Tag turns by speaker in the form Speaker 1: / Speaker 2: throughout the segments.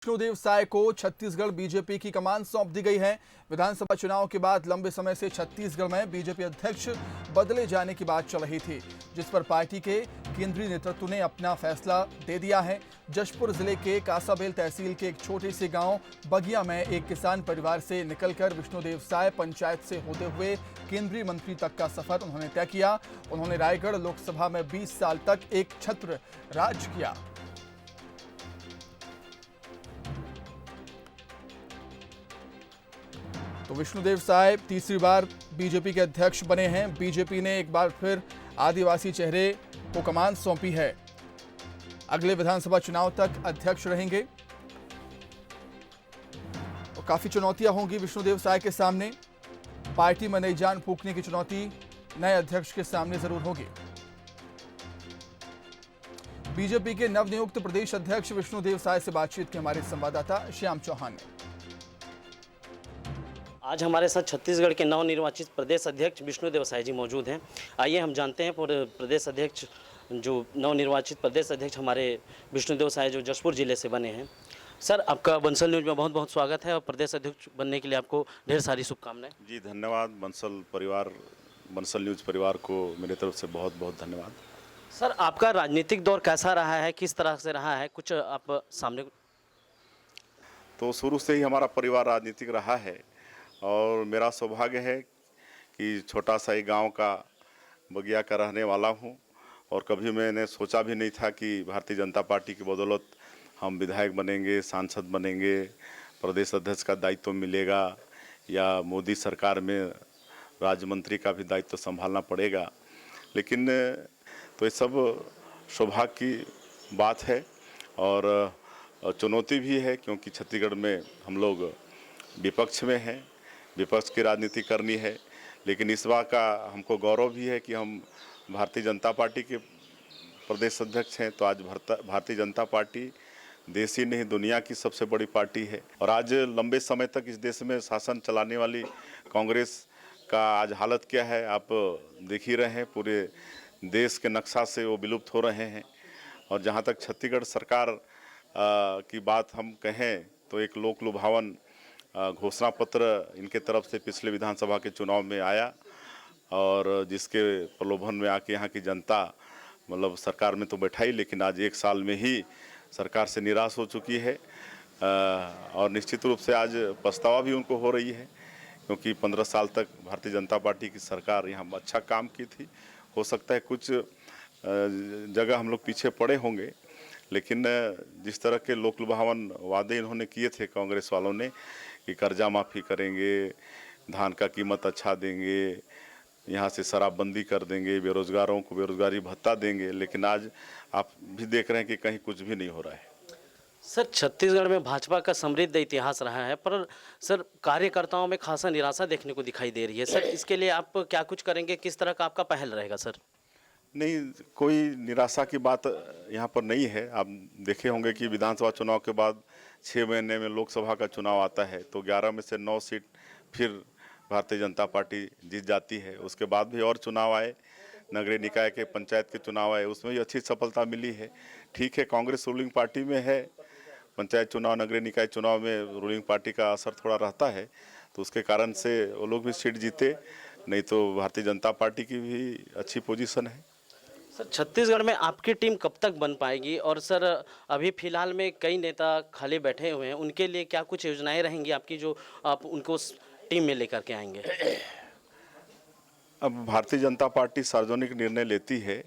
Speaker 1: विष्णुदेव साय को छत्तीसगढ़ बीजेपी की कमान सौंप दी गई है। विधानसभा चुनाव के बाद लंबे समय से छत्तीसगढ़ में बीजेपी अध्यक्ष बदले जाने की बात चल रही थी, जिस पर पार्टी के केंद्रीय नेतृत्व ने अपना फैसला दे दिया है। जशपुर जिले के कासाबेल तहसील के एक छोटे से गांव बगिया में एक किसान परिवार से निकलकर विष्णुदेव साय पंचायत से होते हुए केंद्रीय मंत्री तक का सफर उन्होंने तय किया। उन्होंने रायगढ़ लोकसभा में 20 साल तक एक छत्र राज किया। तो विष्णुदेव साय तीसरी बार बीजेपी के अध्यक्ष बने हैं। बीजेपी ने एक बार फिर आदिवासी चेहरे को कमान सौंपी है। अगले विधानसभा चुनाव तक अध्यक्ष रहेंगे। तो काफी चुनौतियां होंगी विष्णुदेव साय के सामने। पार्टी में नई जान फूंकने की चुनौती नए अध्यक्ष के सामने जरूर होगी। बीजेपी के नवनियुक्त प्रदेश अध्यक्ष विष्णुदेव साय से बातचीत के हमारे संवाददाता श्याम चौहान ने।
Speaker 2: आज हमारे साथ छत्तीसगढ़ के नवनिर्वाचित प्रदेश अध्यक्ष विष्णुदेव साय जी मौजूद हैं। आइए हम जानते हैं प्रदेश अध्यक्ष जो नवनिर्वाचित प्रदेश अध्यक्ष हमारे विष्णुदेव साय जो जशपुर जिले से बने हैं। सर, आपका बंसल न्यूज़ में बहुत बहुत स्वागत है और प्रदेश अध्यक्ष बनने के लिए आपको ढेर सारी शुभकामनाएं।
Speaker 3: जी धन्यवाद। बंसल न्यूज़ परिवार को मेरे तरफ से बहुत बहुत धन्यवाद।
Speaker 2: सर, आपका राजनीतिक दौर कैसा रहा है, किस तरह से रहा है, कुछ आप सामने?
Speaker 3: तो शुरू से ही हमारा परिवार राजनीतिक रहा है और मेरा सौभाग्य है कि छोटा सा ही गांव का बगिया का रहने वाला हूं और कभी मैंने सोचा भी नहीं था कि भारतीय जनता पार्टी की बदौलत हम विधायक बनेंगे, सांसद बनेंगे, प्रदेश अध्यक्ष का दायित्व मिलेगा या मोदी सरकार में राज्य मंत्री का भी दायित्व संभालना पड़ेगा। लेकिन तो ये सब सौभाग्य की बात है और चुनौती भी है, क्योंकि छत्तीसगढ़ में हम लोग विपक्ष में हैं, विपक्ष की राजनीति करनी है। लेकिन इस बात का हमको गौरव भी है कि हम भारतीय जनता पार्टी के प्रदेश अध्यक्ष हैं। तो आज भारतीय जनता पार्टी देश ही नहीं दुनिया की सबसे बड़ी पार्टी है और आज लंबे समय तक इस देश में शासन चलाने वाली कांग्रेस का आज हालत क्या है आप देख ही रहे हैं। पूरे देश के नक्शा से वो विलुप्त हो रहे हैं। और जहाँ तक छत्तीसगढ़ सरकार की बात हम कहें तो एक लोक लुभावन घोषणा पत्र इनके तरफ से पिछले विधानसभा के चुनाव में आया और जिसके प्रलोभन में आके यहाँ की जनता मतलब सरकार में तो बैठाई, लेकिन आज एक साल में ही सरकार से निराश हो चुकी है और निश्चित रूप से आज पछतावा भी उनको हो रही है, क्योंकि 15 साल तक भारतीय जनता पार्टी की सरकार यहाँ अच्छा काम की थी। हो सकता है कुछ जगह हम लोग पीछे पड़े होंगे, लेकिन जिस तरह के लोक लुभावन वादे इन्होंने किए थे कांग्रेस वालों ने कि कर्जा माफ़ी करेंगे, धान का कीमत अच्छा देंगे, यहाँ से शराबबंदी कर देंगे, बेरोजगारों को बेरोजगारी भत्ता देंगे, लेकिन आज आप भी देख रहे हैं कि कहीं कुछ भी नहीं हो रहा है।
Speaker 2: सर, छत्तीसगढ़ में भाजपा का समृद्ध इतिहास रहा है, पर सर कार्यकर्ताओं में खासा निराशा देखने को दिखाई दे रही है। सर, इसके लिए आप क्या कुछ करेंगे, किस तरह का आपका पहल रहेगा? सर
Speaker 3: नहीं, कोई निराशा की बात यहाँ पर नहीं है। आप देखे होंगे कि विधानसभा चुनाव के बाद 6 महीने में लोकसभा का चुनाव आता है तो 11 में से 9 सीट फिर भारतीय जनता पार्टी जीत जाती है। उसके बाद भी और चुनाव आए, नगरीय निकाय के पंचायत के चुनाव आए, उसमें भी अच्छी सफलता मिली है। ठीक है, कांग्रेस रूलिंग पार्टी में है, पंचायत चुनाव नगरीय निकाय चुनाव में रूलिंग पार्टी का असर थोड़ा रहता है, तो उसके कारण से वो लोग भी सीट जीते, नहीं तो भारतीय जनता पार्टी की भी अच्छी पोजीशन है।
Speaker 2: सर, छत्तीसगढ़ में आपकी टीम कब तक बन पाएगी? और सर, अभी फिलहाल में कई नेता खाली बैठे हुए हैं, उनके लिए क्या कुछ योजनाएं रहेंगी आपकी जो आप उनको टीम में लेकर के आएंगे?
Speaker 3: अब भारतीय जनता पार्टी सार्वजनिक निर्णय लेती है,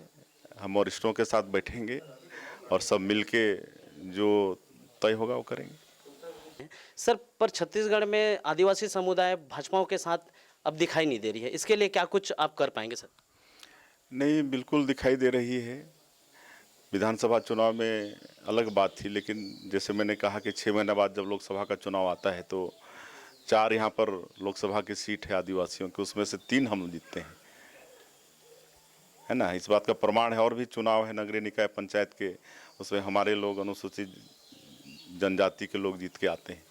Speaker 3: हम वरिष्ठों के साथ बैठेंगे और सब मिलके जो तय होगा वो करेंगे।
Speaker 2: सर, पर छत्तीसगढ़ में आदिवासी समुदाय भाजपाओं के साथ अब दिखाई नहीं दे रही है, इसके लिए क्या कुछ आप कर पाएंगे? सर
Speaker 3: नहीं, बिल्कुल दिखाई दे रही है। विधानसभा चुनाव में अलग बात थी, लेकिन जैसे मैंने कहा कि 6 महीने बाद जब लोकसभा का चुनाव आता है तो 4 यहाँ पर लोकसभा की सीट है आदिवासियों की, उसमें से 3 हम जीतते हैं, है ना। इस बात का प्रमाण है। और भी चुनाव है नगरीय निकाय पंचायत के, उसमें हमारे लोग अनुसूचित जनजाति के लोग जीत के आते हैं।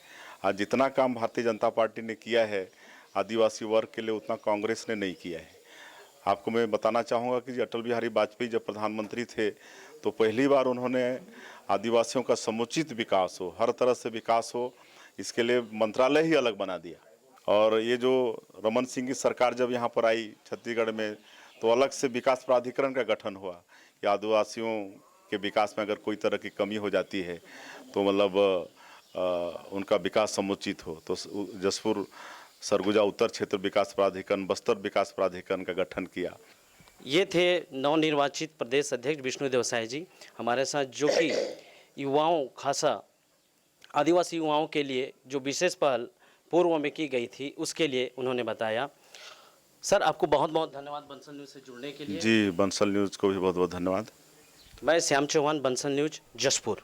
Speaker 3: आज जितना काम भारतीय जनता पार्टी ने किया है आदिवासी वर्ग के लिए, उतना कांग्रेस ने नहीं किया है। आपको मैं बताना चाहूँगा कि अटल बिहारी वाजपेयी जब प्रधानमंत्री थे तो पहली बार उन्होंने आदिवासियों का समुचित विकास हो, हर तरह से विकास हो, इसके लिए मंत्रालय ही अलग बना दिया। और ये जो रमन सिंह की सरकार जब यहाँ पर आई छत्तीसगढ़ में, तो अलग से विकास प्राधिकरण का गठन हुआ कि आदिवासियों के विकास में अगर कोई तरह की कमी हो जाती है तो मतलब उनका विकास समुचित हो। तो जसपुर सरगुजा उत्तर क्षेत्र विकास प्राधिकरण, बस्तर विकास प्राधिकरण का गठन किया।
Speaker 2: ये थे नवनिर्वाचित प्रदेश अध्यक्ष विष्णुदेव साय जी हमारे साथ, जो कि युवाओं, खासा आदिवासी युवाओं के लिए जो विशेष पहल पूर्व में की गई थी उसके लिए उन्होंने बताया। सर, आपको बहुत बहुत धन्यवाद बंसल न्यूज़ से जुड़ने के लिए।
Speaker 3: जी, बंसल न्यूज़ को भी बहुत बहुत धन्यवाद।
Speaker 2: मैं श्याम चौहान, बंसल न्यूज़, जशपुर।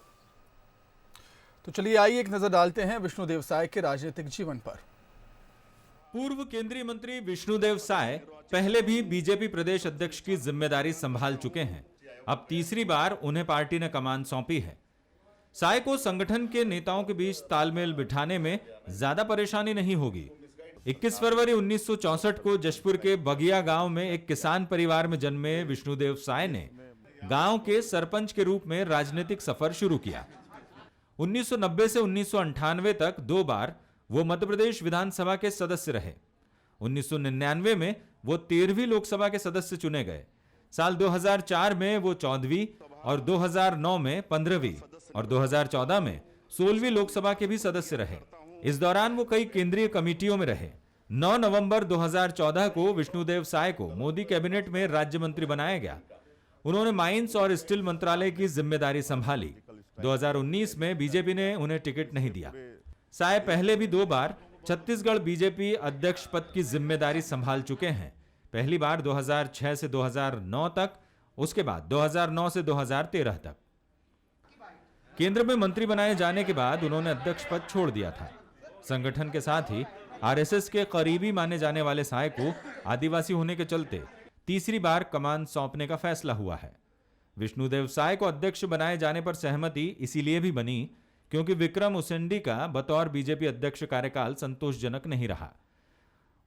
Speaker 1: तो चलिए आइए एक नजर डालते हैं विष्णुदेव साय के राजनीतिक जीवन पर।
Speaker 4: पूर्व केंद्रीय मंत्री विष्णुदेव साय पहले भी बीजेपी प्रदेश अध्यक्ष की जिम्मेदारी संभाल चुके हैं। अब तीसरी बार उन्हें पार्टी ने कमान सौंपी है। साय को संगठन के नेताओं के बीच तालमेल बिठाने में ज्यादा परेशानी नहीं होगी। 21 फरवरी 1964 को जशपुर के बगिया गांव में एक किसान परिवार में जन्मे विष्णुदेव साय ने गांव के सरपंच के रूप में राजनीतिक सफर शुरू किया। 1990 से 1998 तक 2 बार वो मध्य प्रदेश विधानसभा के सदस्य रहे। 1999 में वो 13वीं लोकसभा के सदस्य चुने गए। साल 2004 में वो 14वीं और 2009 में 15वीं और 2014 में 16वीं लोकसभा के भी सदस्य रहे। इस दौरान वो कई केंद्रीय कमेटियों में रहे। 9 नवंबर 2014 को विष्णुदेव साय को मोदी कैबिनेट में राज्य मंत्री बनाया गया। उन्होंने माइंस और स्टील मंत्रालय की जिम्मेदारी संभाली। 2019 में बीजेपी ने उन्हें टिकट नहीं दिया। साय पहले भी 2 बार छत्तीसगढ़ बीजेपी अध्यक्ष पद की जिम्मेदारी संभाल चुके हैं। पहली बार 2006 से 2009 तक, उसके बाद 2009 से 2013 तक। केंद्र में मंत्री बनाए जाने के बाद उन्होंने अध्यक्ष पद छोड़ दिया था। संगठन के साथ ही आरएसएस के करीबी माने जाने वाले साय को आदिवासी होने के चलते तीसरी बार कमान सौंपने का फैसला हुआ है। विष्णुदेव साय को अध्यक्ष बनाए जाने पर सहमति इसीलिए भी बनी क्योंकि विक्रम उसेंडी का बतौर बीजेपी अध्यक्ष कार्यकाल संतोषजनक नहीं रहा।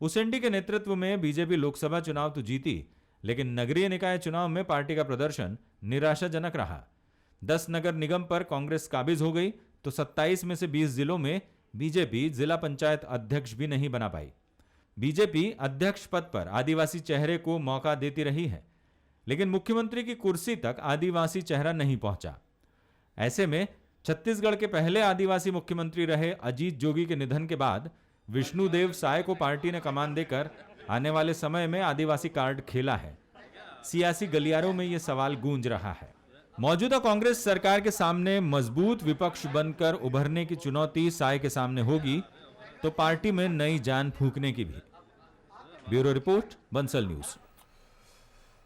Speaker 4: उसेंडी के नेतृत्व में बीजेपी लोकसभा चुनाव तो जीती, लेकिन नगरीय निकाय चुनाव में पार्टी का प्रदर्शन निराशाजनक रहा। 10 नगर निगम पर कांग्रेस काबिज हो गई तो 27 में से 20 जिलों में बीजेपी जिला पंचायत अध्यक्ष भी नहीं बना पाई। बीजेपी अध्यक्ष पद पर आदिवासी चेहरे को मौका देती रही है, लेकिन मुख्यमंत्री की कुर्सी तक आदिवासी चेहरा नहीं पहुंचा। ऐसे में छत्तीसगढ़ के पहले आदिवासी मुख्यमंत्री रहे अजीत जोगी के निधन के बाद विष्णुदेव साय को पार्टी ने कमान देकर आने वाले समय में आदिवासी कार्ड खेला है। सियासी गलियारों में यह सवाल गूंज रहा है। मौजूदा कांग्रेस सरकार के सामने मजबूत विपक्ष बनकर उभरने की चुनौती साय के सामने होगी तो पार्टी में नई जान फूंकने की भी। Bureau report, Bansal news.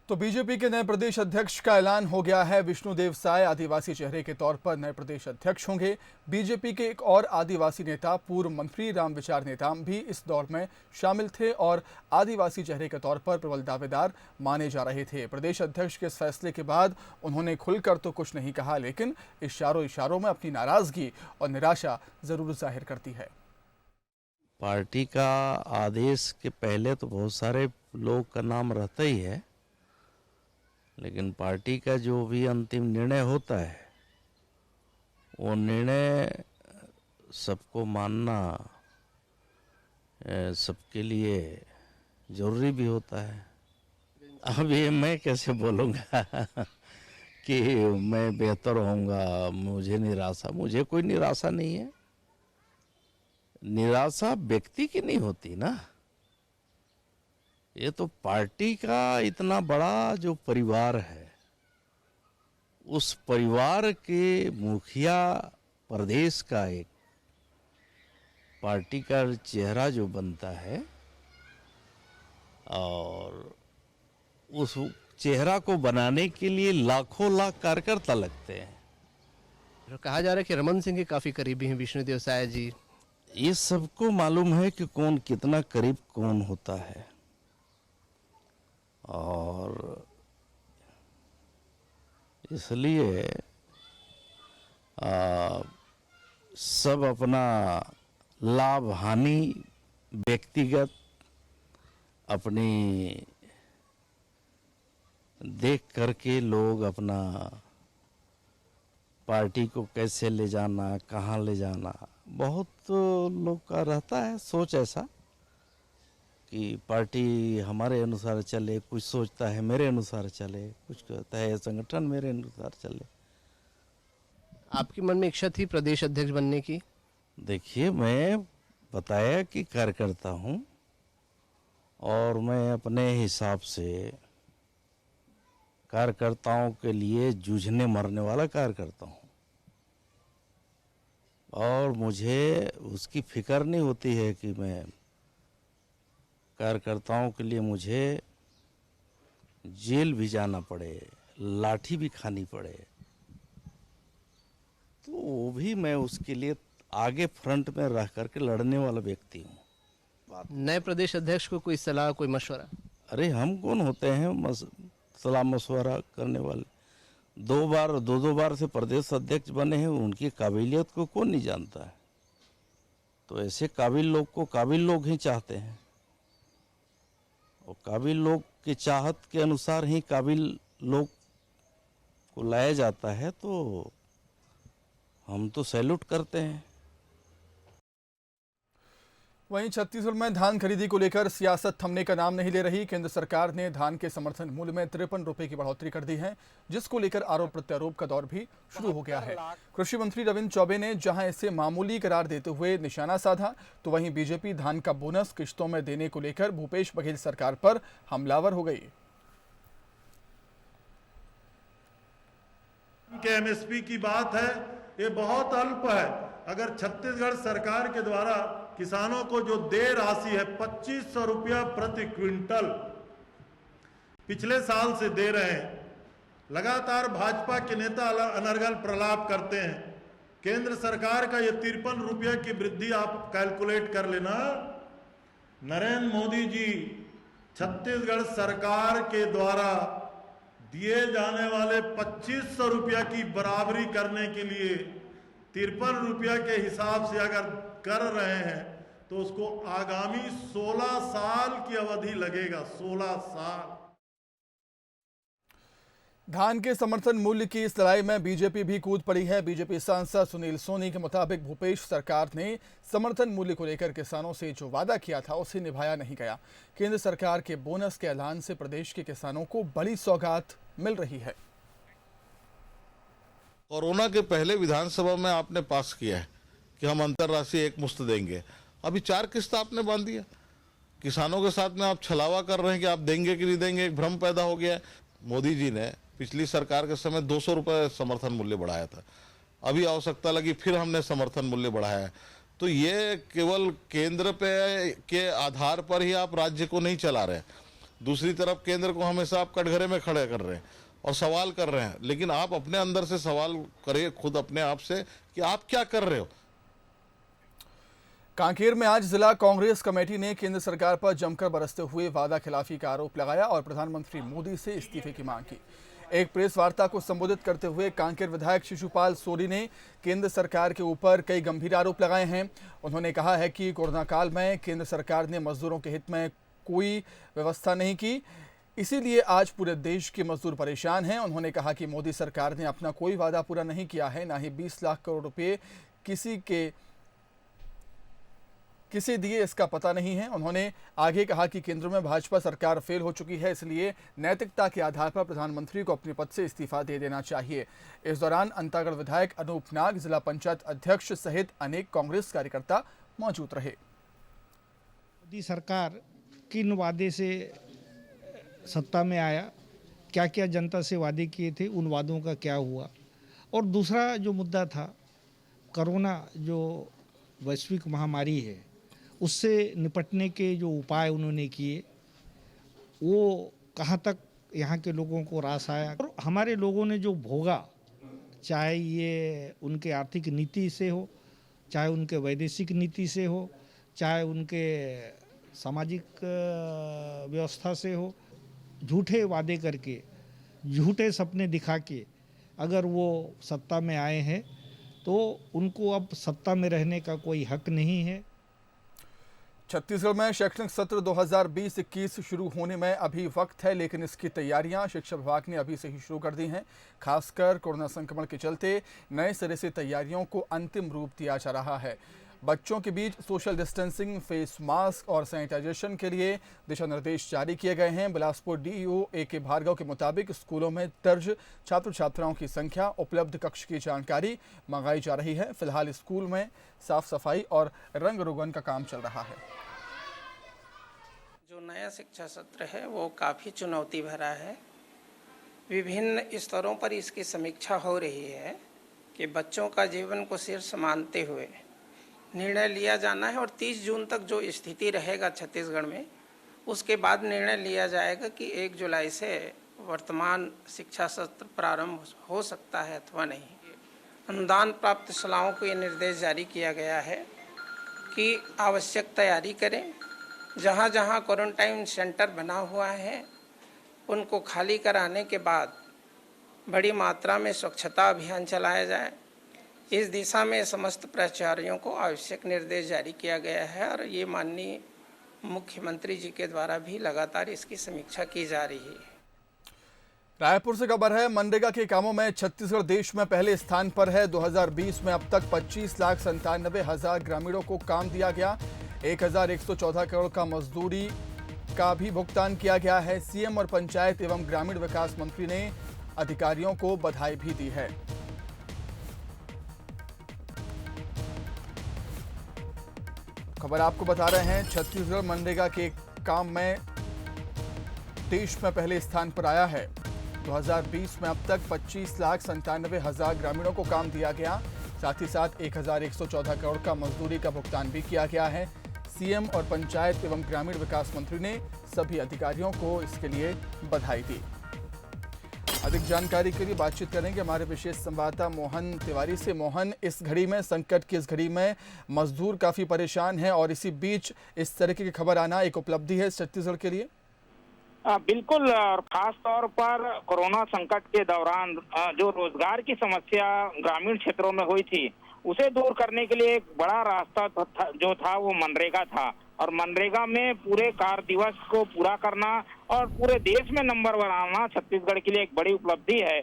Speaker 1: तो बीजेपी के नए प्रदेश अध्यक्ष का ऐलान हो गया है। विष्णुदेव साय आदिवासी चेहरे के तौर पर नए प्रदेश अध्यक्ष होंगे। बीजेपी के एक और आदिवासी नेता, पूर्व मंत्री रामविचार नेताम भी इस दौर में शामिल थे और आदिवासी चेहरे के तौर पर प्रबल दावेदार माने जा रहे थे। प्रदेश अध्यक्ष के इस फैसले के बाद उन्होंने खुलकर तो कुछ नहीं कहा, लेकिन इशारों में अपनी नाराजगी और निराशा जरूर जाहिर करती है।
Speaker 5: पार्टी का आदेश के पहले तो बहुत सारे लोग का नाम रहता ही है, लेकिन पार्टी का जो भी अंतिम निर्णय होता है वो निर्णय सबको मानना सबके लिए जरूरी भी होता है। अब ये मैं कैसे बोलूँगा कि मैं बेहतर होऊंगा, मुझे कोई निराशा नहीं है। निराशा व्यक्ति की नहीं होती ना, ये तो पार्टी का इतना बड़ा जो परिवार है, उस परिवार के मुखिया प्रदेश का एक पार्टी का चेहरा जो बनता है और उस चेहरा को बनाने के लिए लाखों लाख कार्यकर्ता लगते हैं।
Speaker 6: कहा जा रहा है कि रमन सिंह के काफी करीबी हैं विष्णुदेव साय जी।
Speaker 5: ये सबको मालूम है कि कौन कितना करीब कौन होता है, और इसलिए सब अपना लाभ हानि व्यक्तिगत अपनी देख करके लोग अपना पार्टी को कैसे ले जाना, कहाँ ले जाना, बहुत लोग का रहता है सोच ऐसा कि पार्टी हमारे अनुसार चले, कुछ सोचता है मेरे अनुसार चले, कुछ कहता है संगठन मेरे अनुसार चले।
Speaker 6: आपके मन में इच्छा थी प्रदेश अध्यक्ष बनने की?
Speaker 5: देखिए, मैं बताया कि कार्यकर्ता हूँ और मैं अपने हिसाब से कार्यकर्ताओं के लिए जूझने मरने वाला कार्यकर्ता हूँ और मुझे उसकी फिक्र नहीं होती है कि मैं कार्यकर्ताओं के लिए मुझे जेल भी जाना पड़े, लाठी भी खानी पड़े, तो वो भी मैं उसके लिए आगे फ्रंट में रह करके लड़ने वाला व्यक्ति हूँ।
Speaker 6: नए प्रदेश अध्यक्ष को कोई सलाह, कोई मशवरा?
Speaker 5: अरे हम कौन होते हैं सलाह मशवरा करने वाले? दो बार से प्रदेश अध्यक्ष बने हैं, उनकी काबिलियत को कौन नहीं जानता है? तो ऐसे काबिल लोग को काबिल लोग ही चाहते हैं और काबिल लोग की चाहत के अनुसार ही काबिल लोग को लाया जाता है, तो हम तो सैल्यूट करते हैं।
Speaker 1: वहीं छत्तीसगढ़ में धान खरीदी को लेकर सियासत थमने का नाम नहीं ले रही। केंद्र सरकार ने धान के समर्थन मूल्य में 53 रुपए की बढ़ोतरी कर दी है, जिसको लेकर आरोप प्रत्यारोप का दौर भी शुरू हो गया है। कृषि मंत्री रविंद्र चौबे ने जहां इसे मामूली करार देते हुए निशाना साधा, तो वहीं बीजेपी धान का बोनस किश्तों में देने को लेकर भूपेश बघेल सरकार पर हमलावर हो गई।
Speaker 7: एमएसपी की बात है, ये बहुत अल्प है। अगर छत्तीसगढ़ सरकार के द्वारा किसानों को जो देय राशि है 2500 रुपया प्रति क्विंटल पिछले साल से दे रहे हैं, लगातार भाजपा के नेता अनर्गल प्रलाप करते हैं। केंद्र सरकार का ये 53 रुपया की वृद्धि आप कैलकुलेट कर लेना। नरेंद्र मोदी जी छत्तीसगढ़ सरकार के द्वारा दिए जाने वाले 2500 रुपया की बराबरी करने के लिए 53 रुपया के हिसाब से अगर कर रहे हैं तो उसको आगामी 16 साल की अवधि लगेगा। 16 साल।
Speaker 1: धान के समर्थन मूल्य की इस लड़ाई में बीजेपी भी कूद पड़ी है। बीजेपी सांसद सुनील सोनी के मुताबिक भूपेश सरकार ने समर्थन मूल्य को लेकर किसानों से जो वादा किया था उसे निभाया नहीं गया। केंद्र सरकार के बोनस के ऐलान से प्रदेश के किसानों को बड़ी सौगात मिल रही है।
Speaker 8: कोरोना के पहले विधानसभा में आपने पास किया है कि हम अंतर्राष्ट्रीय एक मुश्त देंगे। अभी 4 किस्त आपने बांध दिया। किसानों के साथ में आप छलावा कर रहे हैं कि आप देंगे कि नहीं देंगे, एक भ्रम पैदा हो गया है। मोदी जी ने पिछली सरकार के समय 200 रुपये समर्थन मूल्य बढ़ाया था, अभी आवश्यकता लगी फिर हमने समर्थन मूल्य बढ़ाया है। तो ये केवल केंद्र पे के आधार पर ही आप राज्य को नहीं चला रहे, दूसरी तरफ केंद्र को हमेशा आप कटघरे में खड़े कर रहे हैं और सवाल कर रहे हैं। लेकिन आप अपने अंदर से सवाल करिए खुद अपने आप से कि आप क्या कर रहे हो।
Speaker 1: कांकेर में आज जिला कांग्रेस कमेटी ने केंद्र सरकार पर जमकर बरसते हुए वादा खिलाफी का आरोप लगाया और प्रधानमंत्री मोदी से इस्तीफे की मांग की। एक प्रेस वार्ता को संबोधित करते हुए कांकेर विधायक शिशुपाल सोरी ने केंद्र सरकार के ऊपर कई गंभीर आरोप लगाए हैं। उन्होंने कहा है कि कोरोना काल में केंद्र सरकार ने मजदूरों के हित में कोई व्यवस्था नहीं की, इसीलिए आज पूरे देश के मजदूर परेशान हैं। उन्होंने कहा कि मोदी सरकार ने अपना कोई वादा पूरा नहीं किया है, ना ही 20 लाख करोड़ रुपए किसे दिए इसका पता नहीं है। उन्होंने आगे कहा कि केंद्र में भाजपा सरकार फेल हो चुकी है, इसलिए नैतिकता के आधार पर प्रधानमंत्री को अपने पद से इस्तीफा दे देना चाहिए। इस दौरान अंतागढ़ विधायक अनूप नाग, जिला पंचायत अध्यक्ष सहित अनेक कांग्रेस कार्यकर्ता मौजूद रहे।
Speaker 9: मोदी सरकार किन वादे से सत्ता में आया, क्या क्या जनता से वादे किए थे, उन वादों का क्या हुआ। और दूसरा जो मुद्दा था कोरोना, जो वैश्विक महामारी है, उससे निपटने के जो उपाय उन्होंने किए वो कहाँ तक यहाँ के लोगों को रास आया और हमारे लोगों ने जो भोगा, चाहे ये उनके आर्थिक नीति से हो, चाहे उनके वैदेशिक नीति से हो, चाहे उनके सामाजिक व्यवस्था से हो, झूठे वादे करके, झूठे सपने दिखा के अगर वो सत्ता में आए हैं तो उनको अब सत्ता में रहने का कोई हक नहीं है।
Speaker 1: छत्तीसगढ़ में शैक्षणिक सत्र 2020-21 शुरू होने में अभी वक्त है, लेकिन इसकी तैयारियां शिक्षा विभाग ने अभी से ही शुरू कर दी हैं। खासकर कोरोना संक्रमण के चलते नए सिरे से तैयारियों को अंतिम रूप दिया जा रहा है। बच्चों के बीच सोशल डिस्टेंसिंग, फेस मास्क और सैनिटाइजेशन के लिए दिशा निर्देश जारी किए गए हैं। बिलासपुर डीईओ AK भार्गव के मुताबिक स्कूलों में दर्ज छात्र छात्राओं की संख्या, उपलब्ध कक्ष की जानकारी मंगाई जा रही है। फिलहाल स्कूल में साफ सफाई और रंग रोगन का काम चल रहा है।
Speaker 10: जो नया शिक्षा सत्र है वो काफ़ी चुनौती भरा है। विभिन्न स्तरों पर इसकी समीक्षा हो रही है कि बच्चों का जीवन को शीर्ष मानते हुए निर्णय लिया जाना है और 30 जून तक जो स्थिति रहेगा छत्तीसगढ़ में, उसके बाद निर्णय लिया जाएगा कि 1 जुलाई से वर्तमान शिक्षा सत्र प्रारंभ हो सकता है अथवा नहीं। अनुदान प्राप्त शालाओं को ये निर्देश जारी किया गया है कि आवश्यक तैयारी करें। जहाँ जहाँ क्वारंटाइन सेंटर बना हुआ है उनको खाली कराने के बाद बड़ी मात्रा में स्वच्छता अभियान चलाया जाए। इस दिशा में समस्त प्राचार्यों को आवश्यक निर्देश जारी किया गया है और ये माननीय मुख्यमंत्री जी के द्वारा भी लगातार इसकी समीक्षा की जा रही है।
Speaker 1: रायपुर से खबर है, मनरेगा के कामों में छत्तीसगढ़ देश में पहले स्थान पर है। 2020 में अब तक 25,97,000 ग्रामीणों को काम दिया गया। 1,114 करोड़ का मजदूरी का भी भुगतान किया गया है। सीएम और पंचायत एवं ग्रामीण विकास मंत्री ने अधिकारियों को बधाई भी दी है। खबर आपको बता रहे हैं, छत्तीसगढ़ मनरेगा के काम में देश में पहले स्थान पर आया है। 2020 में अब तक 25,97,000 ग्रामीणों को काम दिया गया। साथ ही साथ 1,114 करोड़ का मजदूरी का भुगतान भी किया गया है। सीएम और पंचायत एवं ग्रामीण विकास मंत्री ने सभी अधिकारियों को इसके लिए बधाई दी। अधिक जानकारी के लिए बातचीत करेंगे हमारे विशेष संवाददाता मोहन तिवारी से। मोहन, इस घड़ी में, संकट की इस घड़ी में मजदूर काफी परेशान हैं और इसी बीच इस तरीके की खबर आना एक उपलब्धि है छत्तीसगढ़ के लिए।
Speaker 11: बिल्कुल, और खास तौर पर कोरोना संकट के दौरान जो रोजगार की समस्या ग्रामीण क्षेत्रों में हुई थी, उसे दूर करने के लिए एक बड़ा रास्ता जो था वो मनरेगा था। और मनरेगा में पूरे कार्य दिवस को पूरा करना और पूरे देश में नंबर बनाना छत्तीसगढ़ के लिए एक बड़ी उपलब्धि है।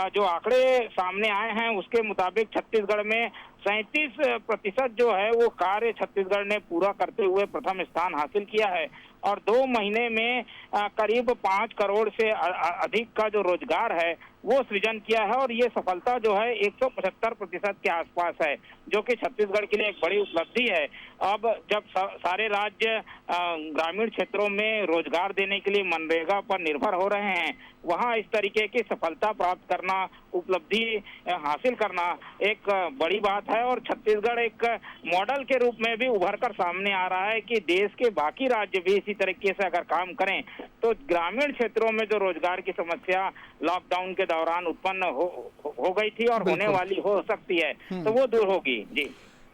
Speaker 11: जो आंकड़े सामने आए हैं उसके मुताबिक छत्तीसगढ़ में 37% जो है वो कार्य छत्तीसगढ़ ने पूरा करते हुए प्रथम स्थान हासिल किया है और 2 महीने में करीब 5 करोड़ से अधिक का जो रोजगार है वो सृजन किया है। और ये सफलता जो है 175% के आसपास है, जो कि छत्तीसगढ़ के लिए एक बड़ी उपलब्धि है। अब जब सारे राज्य ग्रामीण क्षेत्रों में रोजगार देने के लिए मनरेगा पर निर्भर हो रहे हैं, वहाँ इस तरीके की सफलता प्राप्त करना, उपलब्धि हासिल करना एक बड़ी बात है। और छत्तीसगढ़ एक मॉडल के रूप में भी उभर कर सामने आ रहा है कि देश के बाकी राज्य भी इसी तरीके से अगर काम करें तो ग्रामीण क्षेत्रों में जो रोजगार की समस्या लॉकडाउन के दौरान उत्पन्न हो गई थी और होने वाली हो सकती है, तो वो दूर होगी। जी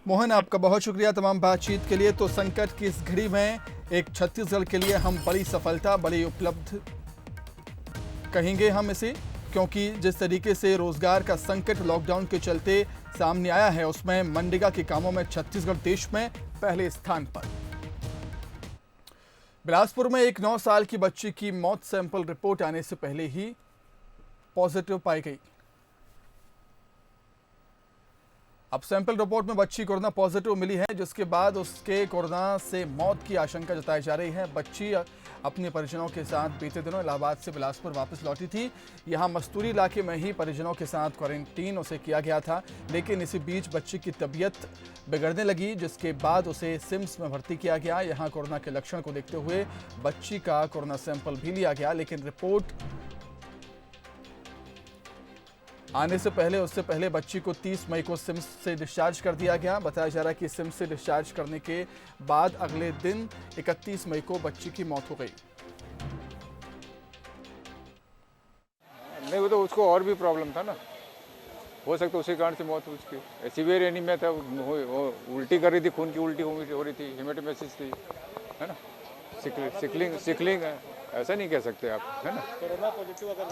Speaker 1: मोहन, आपका बहुत शुक्रिया तमाम बातचीत के लिए। तो संकट की इस घड़ी में एक छत्तीसगढ़ के लिए हम बड़ी सफलता, बड़ी उपलब्ध कहेंगे हम इसे, क्योंकि जिस तरीके से रोजगार का संकट लॉकडाउन के चलते सामने आया है, उसमें मनरेगा के कामों में छत्तीसगढ़ देश में पहले स्थान पर। बिलासपुर में एक 9 साल की बच्ची की मौत सैंपल रिपोर्ट आने से पहले ही पॉजिटिव पाई गई। अब सैंपल रिपोर्ट में बच्ची कोरोना पॉजिटिव मिली है, जिसके बाद उसके कोरोना से मौत की आशंका जताई जा रही है। बच्ची अपने परिजनों के साथ बीते दिनों इलाहाबाद से बिलासपुर वापस लौटी थी। यहां मस्तूरी इलाके में ही परिजनों के साथ क्वारंटीन उसे किया गया था, लेकिन इसी बीच बच्ची की तबीयत बिगड़ने लगी, जिसके बाद उसे सिम्स में भर्ती किया गया। यहां कोरोना के लक्षण को देखते हुए बच्ची का कोरोना सैंपल भी लिया गया, लेकिन रिपोर्ट आने से पहले, उससे पहले बच्ची को 30 मई को सिम्स से डिस्चार्ज कर दिया गया। बताया जा रहा है कि सिम्स से डिस्चार्ज करने के बाद अगले दिन 31 मई को बच्ची की मौत हो गई।
Speaker 12: नहीं, वो तो उसको और भी प्रॉब्लम था ना, हो सकता उसी कारण से मौत हुई उसकी। सीवियर एनीमिया था, वो उल्टी कर रही थी, खून की उल्टी हो रही थी, हेमेटोमेसिस थी, है ना, सिकलिंग है, ऐसा नहीं कह सकते आप, है ना। कोरोना पॉजिटिव अगर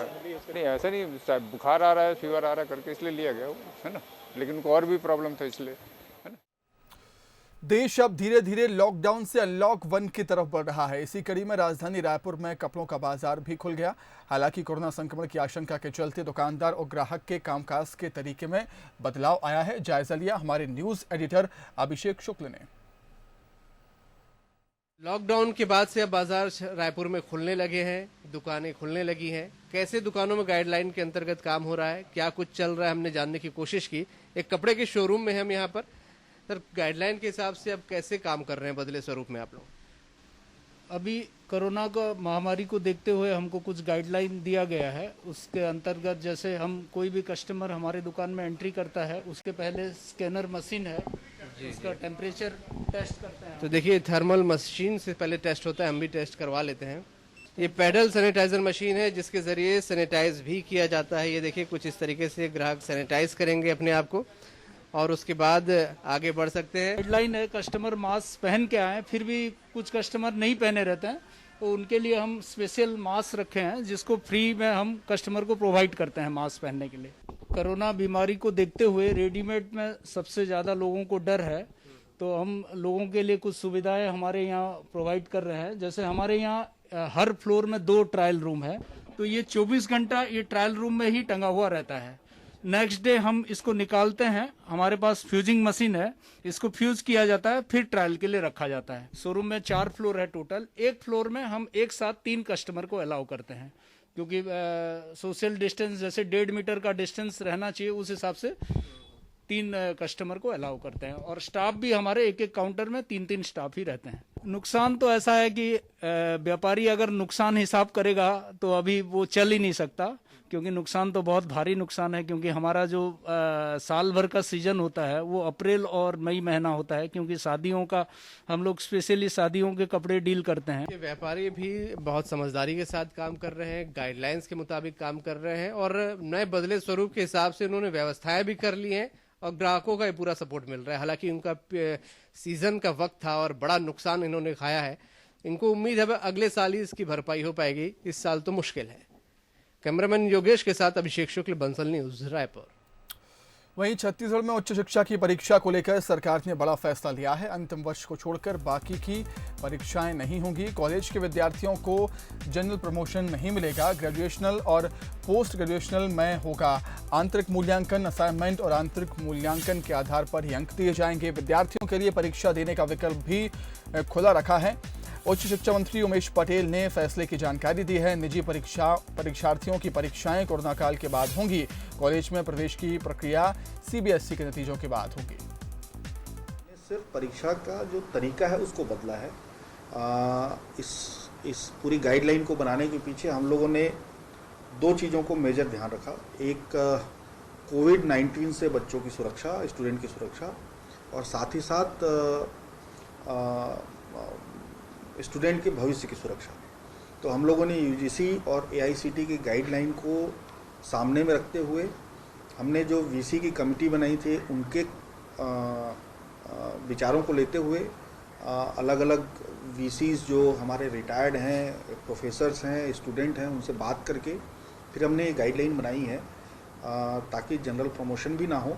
Speaker 12: नहीं, ऐसा नहीं, बुखार आ रहा है, फीवर आ रहा है करके इसलिए लिया गया वो, है ना, लेकिन उनको और भी प्रॉब्लम था इसलिए, है ना।
Speaker 1: देश अब धीरे धीरे लॉकडाउन से अनलॉक 1 की तरफ बढ़ रहा है। इसी कड़ी में राजधानी रायपुर में कपड़ों का बाजार भी खुल गया। हालांकि कोरोना संक्रमण की आशंका के चलते दुकानदार और ग्राहक के कामकाज के तरीके में बदलाव आया है। जायजा लिया हमारे न्यूज एडिटर अभिषेक शुक्ल ने।
Speaker 6: लॉकडाउन के बाद से अब बाजार रायपुर में खुलने लगे हैं, दुकानें खुलने लगी हैं। कैसे दुकानों में गाइडलाइन के अंतर्गत काम हो रहा है, क्या कुछ चल रहा है, हमने जानने की कोशिश की। एक कपड़े के शोरूम में हम यहाँ पर। सर, गाइडलाइन के हिसाब से अब कैसे काम कर रहे हैं बदले स्वरूप में आप लोग?
Speaker 9: अभी कोरोना का महामारी को देखते हुए हमको कुछ गाइडलाइन दिया गया है। उसके अंतर्गत जैसे हम कोई भी कस्टमर हमारे दुकान में एंट्री करता है, उसके पहले स्कैनर मशीन है, इसका टेम्परेचर टेस्ट करते हैं।
Speaker 6: तो देखिए, थर्मल मशीन से पहले टेस्ट होता है, हम भी टेस्ट करवा लेते हैं। ये पैडल सैनिटाइजर मशीन है जिसके जरिए सैनिटाइज भी किया जाता है। ये देखिए, कुछ इस तरीके से ग्राहक सैनिटाइज करेंगे अपने आप को और उसके बाद आगे बढ़ सकते हैं।
Speaker 9: गाइडलाइन है कस्टमर मास्क पहन के आए, फिर भी कुछ कस्टमर नहीं पहने रहते हैं, तो उनके लिए हम स्पेशल मास्क रखे हैं जिसको फ्री में हम कस्टमर को प्रोवाइड करते हैं मास्क पहनने के लिए। कोरोना बीमारी को देखते हुए रेडीमेड में सबसे ज़्यादा लोगों को डर है, तो हम लोगों के लिए कुछ सुविधाएं हमारे यहाँ प्रोवाइड कर रहे हैं। जैसे हमारे यहाँ हर फ्लोर में 2 ट्रायल रूम है, तो ये 24 घंटा ये ट्रायल रूम में ही टंगा हुआ रहता है। नेक्स्ट डे हम इसको निकालते हैं, हमारे पास फ्यूजिंग मशीन है, इसको फ्यूज किया जाता है, फिर ट्रायल के लिए रखा जाता है। शोरूम में 4 फ्लोर है टोटल। एक फ्लोर में हम एक साथ 3 कस्टमर को अलाउ करते हैं, क्योंकि सोशल डिस्टेंस जैसे 1.5 मीटर का डिस्टेंस रहना चाहिए, उस हिसाब से 3 कस्टमर को अलाउ करते हैं। और स्टाफ भी हमारे एक काउंटर में 3 स्टाफ ही रहते हैं। नुकसान तो ऐसा है कि व्यापारी अगर नुकसान हिसाब करेगा तो अभी वो चल ही नहीं सकता, क्योंकि नुकसान तो बहुत भारी नुकसान है। क्योंकि हमारा जो साल भर का सीजन होता है वो अप्रैल और मई महीना होता है, क्योंकि शादियों का हम लोग स्पेशली शादियों के कपड़े डील करते हैं।
Speaker 6: व्यापारी भी बहुत समझदारी के साथ काम कर रहे हैं, गाइडलाइंस के मुताबिक काम कर रहे हैं और नए बदले स्वरूप के हिसाब से उन्होंने व्यवस्थाएं भी कर ली हैं और ग्राहकों का पूरा सपोर्ट मिल रहा है। हालांकि उनका सीजन का वक्त था और बड़ा नुकसान इन्होंने खाया है। इनको उम्मीद है अगले साल ही इसकी भरपाई हो पाएगी, इस साल तो मुश्किल है। कैमरामैन योगेश के साथ अभिषेक शुक्ल, बंसल न्यूज, रायपुर।
Speaker 1: वहीं छत्तीसगढ़ में उच्च शिक्षा की परीक्षा को लेकर सरकार ने बड़ा फैसला लिया है। अंतिम वर्ष को छोड़कर बाकी की परीक्षाएं नहीं होंगी। कॉलेज के विद्यार्थियों को जनरल प्रमोशन नहीं मिलेगा। ग्रेजुएशनल और पोस्ट ग्रेजुएशनल में होगा आंतरिक मूल्यांकन। असाइनमेंट और आंतरिक मूल्यांकन के आधार पर ही अंक दिए जाएंगे। विद्यार्थियों के लिए परीक्षा देने का विकल्प भी खुला रखा है। उच्च शिक्षा मंत्री उमेश पटेल ने फैसले की जानकारी दी है। निजी परीक्षार्थियों की परीक्षाएं कोरोना काल के बाद होंगी। कॉलेज में प्रवेश की प्रक्रिया सीबीएसई के नतीजों के बाद होगी।
Speaker 13: सिर्फ परीक्षा का जो तरीका है उसको बदला है। इस पूरी गाइडलाइन को बनाने के पीछे हम लोगों ने 2 चीज़ों को मेजर ध्यान रखा। एक कोविड-19 से बच्चों की सुरक्षा, स्टूडेंट की सुरक्षा, और साथ ही साथ स्टूडेंट के भविष्य की सुरक्षा। तो हम लोगों ने यूजीसी और एआईसीटी की गाइडलाइन को सामने में रखते हुए हमने जो वीसी की कमेटी बनाई थी उनके विचारों को लेते हुए अलग अलग वीसीज जो हमारे रिटायर्ड हैं, प्रोफेसर्स हैं, स्टूडेंट हैं, उनसे बात करके फिर हमने ये गाइडलाइन बनाई है ताकि जनरल प्रमोशन भी ना हो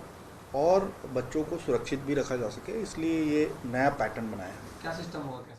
Speaker 13: और बच्चों को सुरक्षित भी रखा जा सके। इसलिए ये नया पैटर्न बनाया है।
Speaker 14: क्या सिस्टम होगा?